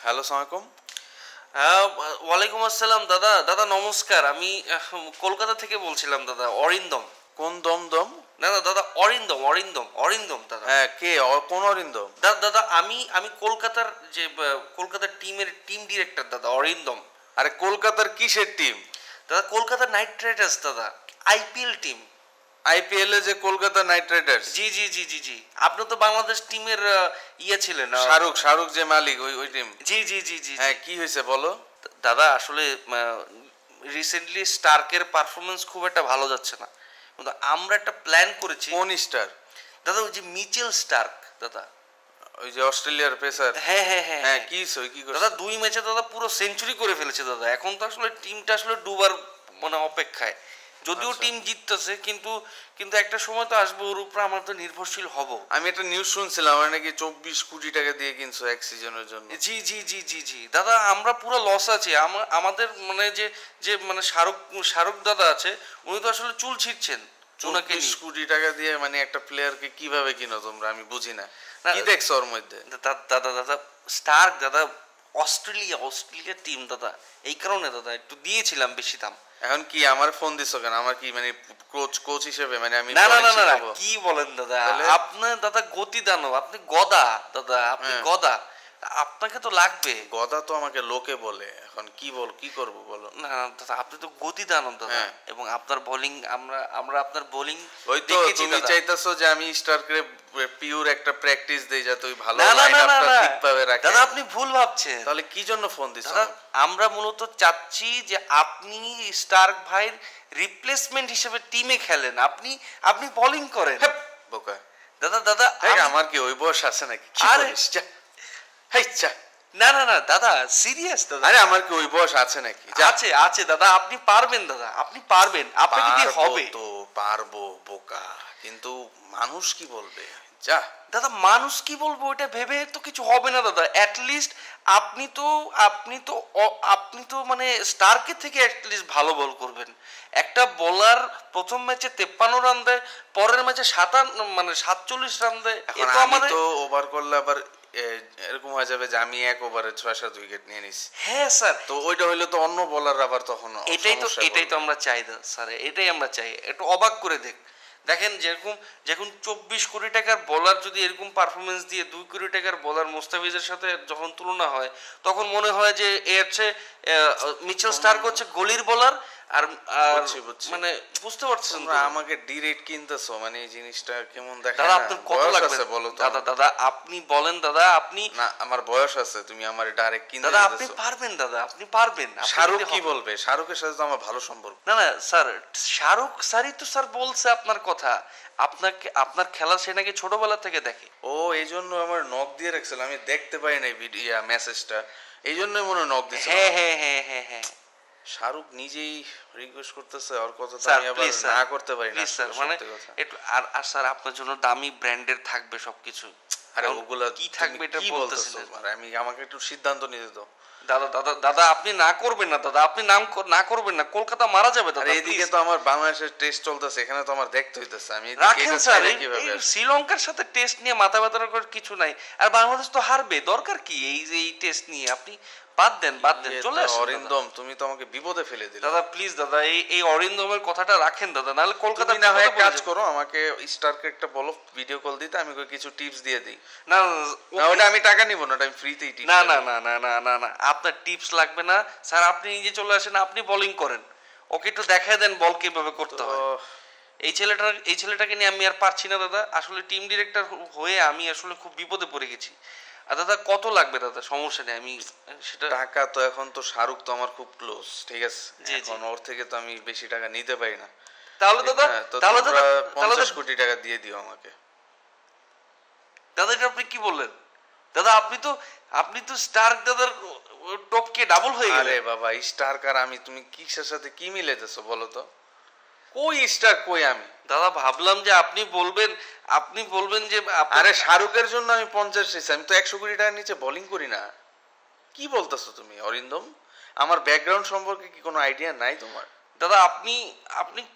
Hello, সালামালাইকুম। হ্যাঁ, ওয়ালাইকুম আসসালাম দাদা। দাদা নমস্কার, আমি কলকাতা থেকে বলছিলাম দাদা, অরিন্দম। কোন দমদম? না না দাদা, অরিন্দম অরিন্দম অরিন্দম দাদা। হ্যাঁ, কে? কোন অরিন্দম? দাদা দাদা আমি আমি কলকাতার যে কলকাতার টিমের টিম ডিরেক্টর দাদা, অরিন্দম। আরে কলকাতার কিসের টিম? দাদা কলকাতা নাইট রাইডার্স দাদা, আইপিএল টিম। আইপিএল এ যে কলকাতা নাইট রাইডার্স? জি জি জি জি জি। আপনি তো বাংলাদেশ টিমের ইয়ে ছিলেন। শাহরুখ যে মালিক, ওই টিম। জি জি জি জি। হ্যাঁ, কি হয়েছে বলো। দাদা আসলে রিসেন্টলি স্টার্কের পারফরমেন্স খুব একটা ভালো যাচ্ছে না, কিন্তু আমরা একটা প্ল্যান করেছি। কোন স্টার? দাদা ওই যে মিচেল স্টার্ক দাদা, ওই যে অস্ট্রেলিয়ার পেসার। হ্যাঁ হ্যাঁ হ্যাঁ হ্যাঁ, হ্যাঁ। কি হইছে? কি করছে? দাদা 2 ম্যাচে দাদা পুরো সেঞ্চুরি করে ফেলেছে দাদা। এখন তো আসলে টিমটা আসলে ডুবার মানে অপেক্ষায়, যদিও আচ্ছা। টিম জিততেছে, কিন্তু কিন্তু একটা সময় তো আসবে ওর উপরে আমরা তো নির্ভরশীল হব। আমি একটা নিউজ শুনছিলাম, আমার নাকি 24 কোটি টাকা দিয়ে কিনছো এক সিজনের জন্য। জি জি জি জি জি। দাদা আমরা পুরো লস আছি। আমাদের মানে যে যে মানে শাহরুখ দাদা আছে, উনি তো আসলে চুল ছিঁড়ছেন ওনাকে 24 কোটি টাকা দিয়ে মানে একটা প্লেয়ারকে কিভাবে কিনো তোমরা? আমি বুঝি না। না, কি দেখছো ওর মধ্যে? দাদা দাদা স্টার্ক দাদা, অস্ট্রেলিয়ার টিম দাদা, এই কারণে দাদা একটু দিয়েছিলাম বেশি দাম। এখন কি আমার ফোন দিছো কেন? আমার কি মানে কোচ হিসেবে মানে আমি না না bowling না না না, শিখাবো? কি বলেন দাদা, তাহলে? আপনার দাদা গতি দানব, আপনি গদা দাদা, আপনি হ্যাঁ। গদা, আপনাকে তো লাগবে। গদা তো আমাকে লোকে বলে, এখন কি করব বলো। না না, দাদা আপনি তো গতি দানব দাদা, হ্যাঁ। এবং আপনার বোলিং আমরা আপনার বোলিং ওই তো দেখেছি তুমি দাদা। চাইতেছো যে আমি স্টারকে পিওর একটা প্র্যাকটিস দেই যাতে ওই ভালো না না না না লাইনআপটা না ঠিকভাবে রাখে। দাদা, আপনি ভুল ভাবছেন। তাহলে কি জন্য ফোন দিছো? দাদা আমরা মূলত চাচ্ছি যে আপনি স্টার্ক ভাইয়ের রিপ্লেসমেন্ট হিসেবে টিমে খেলেন, আপনি আপনি বোলিং করেন। হ্যাঁ, বোকা। দাদা দাদা হ্যাঁ, আমার কি ওই বয়স আছে নাকি? কি আরে! বলিস? যা। হেই, যা। না না না দাদা, সিরিয়াস দাদা। আরে আমার কি ওই বয়স আছে নাকি? যা। আছে আছে দাদা, আপনি পারবেন দাদা, আপনি পারবেন, আপনাকে দিয়ে পারবো হবে। তো, পারবো বোকা, কিন্তু মানুষ কি বলবে? যা। দাদা মানুষ কি বলবো ওটা ভেবে তো কিছু হবে না দাদা। অ্যাটলিস্ট আপনি তো আপনি তো মানে স্টারকে থেকে অ্যাটলিস্ট ভালো বল করবেন। একটা বোলার প্রথম ম্যাচে 53 রান দেয়, পরের ম্যাচে 47 রান দেয়। এ এখন তো আমি আমাদের, তো ওভার করলে আবার এরকম হয়ে যাবে যে আমি এক ওভারে 6-7 উইকেট নিয়ে নিছি। হ্যাঁ স্যার, তো ওইটা হইলে তো অন্য বোলার আবার তখন সমস্যায় এটাই তো পড়বে। আমরা চাই দাদা স্যার, এটাই আমরা চাই। একটু অবাক করে দেখেন যেরকম যখন 24 কোটি টাকার বোলার যদি এরকম পারফরমেন্স দিয়ে 2 কোটি টাকার বোলার মোস্তাফিজের সাথে যখন তুলনা হয়, তখন মনে হয় যে এ হচ্ছে মিচেল স্টার্ক হচ্ছে গলির বোলার। আর আর বুঝছি। মানে বুঝতে পারছেন তোমরা তো? আমাকে ডিরেক্ট কিনতেছো, মানে এই জিনিসটা কেমন দেখায় দাদা না? আপনার কত বয়স লাগবে আছে বলো তো? দাদা? দাদা আপনি বলেন দাদা, আপনি না, আমার বয়স আছে, তুমি আমার ডাইরেক্ট কিনতে দাদা আপনি দিতেছো। পারবেন দাদা, আপনি পারবেন, আপনাকে শাহরুখ দিয়ে কি হবে। বলবে? শাহরুখের সাথে তো আমার ভালো সম্পর্ক। না না স্যার, শাহরুখ স্যারই তো স্যার বলছে আপনার কথা, আপনার খেলা সে নাকি ছোটবেলা থেকে দেখে। ও, এই জন্য আমার নক দিয়ে রাখছিল, আমি দেখতে পাই নাই ভিডিও মেসেজটা, এই জন্যই মনে হয় নক দিছিল। হ্যাঁ হ্যাঁ হ্যাঁ হ্যাঁ হ্যাঁ শাহরুখ নিজেই রিকোয়েস্ট করতেছে, ওর কথা তো স্যার আমি আবার প্লিজ স্যার, না করতে পারি না। প্লিজ স্যার, মানে সত্যি কথা। একটু আর স্যার আপনার জন্য দামি ব্র্যান্ডের থাকবে সবকিছু। আরে এখন ওগুলা কি তুমি থাকবে এটা কি বলতেছো? বলতেছিলেন। আর আমাকে একটু সিদ্ধান্ত নিতে দাও। দাদা দাদা দাদা আপনি না করবেন না দাদা, আপনি না করবেন না, কলকাতা মারা যাবে আর দাদা। এইদিকে please। তো আমার বাংলাদেশের টেস্ট চলতেছে, এখানে তো আমার দেখতে হইতেছে, আমি এদিকে রাখেন এটা স্যার, ছাইড়া কিভাবে আসবো? শ্রীলঙ্কার সাথে টেস্ট নিয়ে মাথা ব্যথার করার কিছু নাই। আর বাংলাদেশ তো হারবে, দরকার কি এই যে এই টেস্ট নিয়ে? আপনি বাদ দেন চলে আসেন দাদা। অরিন্দম, তুমি তো আমাকে বিপদে ফেলে দিলে। দাদা প্লিজ দাদা, এই অরিন্দমের কথাটা রাখেন দাদা, নাহলে কলকাতা তুমি না হয় এক কাজ করো, আমাকে স্টারকে একটা বলো ভিডিও কল দিতে, আমি ওকে কিছু টিপস দিয়ে দিই। না না, ওটা আমি টাকা নিব না, ওটা আমি ফ্রিতেই টিপস। না না না না না না না, আপনার টিপস লাগবে না স্যার, আপনি নিজে চলে আসেন, আপনি বোলিং করেন, ওকে একটু দেখায় দেন বল কিভাবে করতে হয়। এই ছেলেটাকে নিয়ে আমি আর পারছি না দাদা, আসলে টিম ডিরেক্টর হয়ে আমি আসলে খুব বিপদে পড়ে গেছি। আর দাদা কত লাগবে দাদা? সমস্যা নেই, আমি সেটা টাকা তো এখন তো শাহরুখ তো আমার খুব ক্লোজ, ঠিক আছে? জি, জি। এখন ওর থেকে তো আমি বেশি টাকা নিতে পারি না। তাহলে দাদা হ্যাঁ, তো তাহলে তোমরা দাদা তাহলে 50 কোটি টাকা দিয়ে দিও আমাকে। দাদা এটা আপনি কি বললেন? দাদা আপনি তো স্টার্ক দাদার টপকে ডাবল হয়ে আরে গেলেন। বাবা, স্টার কার আমি, তুমি কিসের সাথে কি মিলাইতেছো বলো তো? কই স্টার, কই আমি? দাদা ভাবলাম যে আপনি বলবেন যে আরে শাহরুখের জন্য আমি 50 চাইছি, আমি তো 100 কোটি টাকার নিচে বোলিং করি না। কি বলতেছো তুমি অরিন্দম? আমার ব্যাকগ্রাউন্ড সম্পর্কে কি কোনো আইডিয়া নাই তোমার? দাদা আপনি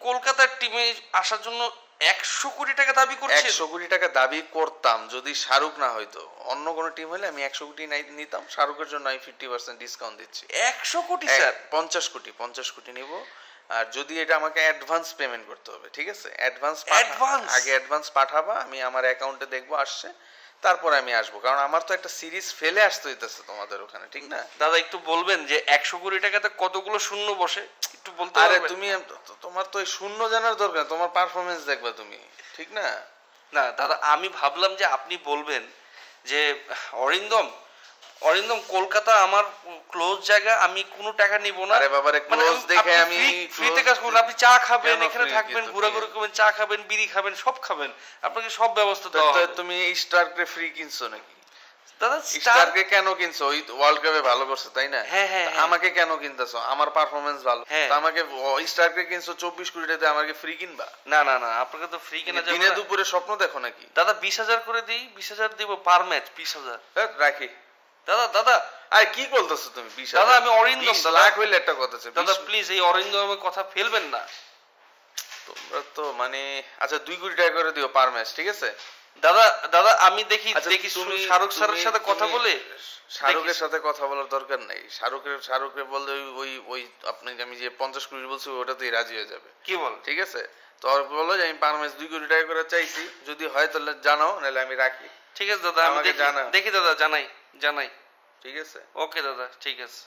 কলকাতার টিমে আসার জন্য 100 কোটি টাকা দাবি করছেন? 100 কোটি টাকা দাবি করতাম যদি শাহরুখ না হইতো। অন্য কোনো টিম হলে আমি 100 কোটি নিতাম। শাহরুখের জন্য আমি 50% ডিসকাউন্ট দিচ্ছি। 100 কোটি স্যার? 50 কোটি নিব। আর যদি এটা আমাকে অ্যাডভান্স পেমেন্ট করতে হবে, ঠিক আছে? অ্যাডভান্স? আগে অ্যাডভান্স পাঠাবা, আমি আমার অ্যাকাউন্টে দেখবো আসছে, তারপরে আমি আসবো। কারণ আমার তো একটা সিরিজ ফেলে আসতে হইতেছে তোমাদের ওখানে, ঠিক না? দাদা একটু বলবেন যে 100 কোটি টাকাতে কতগুলো শূন্য বসে, একটু বলতে আরে পারবেন? তুমি তোমার তো এই শূন্য জানার দরকার, তোমার পারফরমেন্স দেখবা তুমি, ঠিক না? না দাদা, আমি ভাবলাম যে আপনি বলবেন যে অরিন্দম অরিন্দম কলকাতা আমার ক্লোজ জায়গা, আমি কোনো টাকা নিব না। আরে বাবারে, ক্লোজ দেখে আমি ফ্রিতে কাজ করবেন, আপনি চা খাবেন, কেন এখানে free? থাকবেন, কিন্তু ঘোরাঘুরি করবেন, চা খাবেন, বিড়ি খাবেন, সব খাবেন, আপনাকে সব ব্যবস্থা দেওয়া হবে। তুমি স্টারকে ফ্রি কিনছো নাকি? দাদা স্টারকে কেন কিনছো? ওই ওয়ার্ল্ড কাপে ভালো করছে, তাই না? হ্যাঁ, হ্যাঁ, হ্যাঁ। আমাকে কেন কিনতেছো? আমার পারফরমেন্স ভালো, হ্যাঁ। তো আমাকে স্টারকে কিনছো 24 কোটি টাকাতে, আমাকে ফ্রি কিনবা? না না না, আপনাকে তো ফ্রি কেনা যাবে দিনে না। দুপুরে স্বপ্ন দেখো নাকি? দাদা 20,000 করে দিই, 20,000 দিব পার ম্যাচ, 20,000। রাখি। দাদা দাদা আরে কি বলতেছো তুমি? 20,000? দাদা আমি অরিন্দম, 20 দাদা। লাখ হইলে একটা কথা আছে। দাদা প্লিজ এই অরিন্দমের কথা ফেলবেন না। তোমরা তো মানে, আচ্ছা 2 কোটি টাকা করে দিও পার ম্যাচ, ঠিক আছে? দাদা দাদা আমি দেখি আচ্ছা, শাহরুখ স্যারের সাথে কথা বলে। শাহরুখের সাথে কথা বলার দরকার নাই। শাহরুখের বললে ওই ওই আপনি, আমি যে 50 কোটি বলছি ওটাতেই রাজি হয়ে যাবে। কি বল? ঠিক আছে, তো আর বলো যে আমি পার ম্যাচ 2 কোটি টাকা করে চাইছি, যদি হয় তাহলে জানাও, নাহলে আমি রাখি। ঠিক আছে দাদা, আমি আমাকে জানাও। দেখি দাদা, জানাই। ঠিক আছে? ওকে দাদা, ঠিক আছে।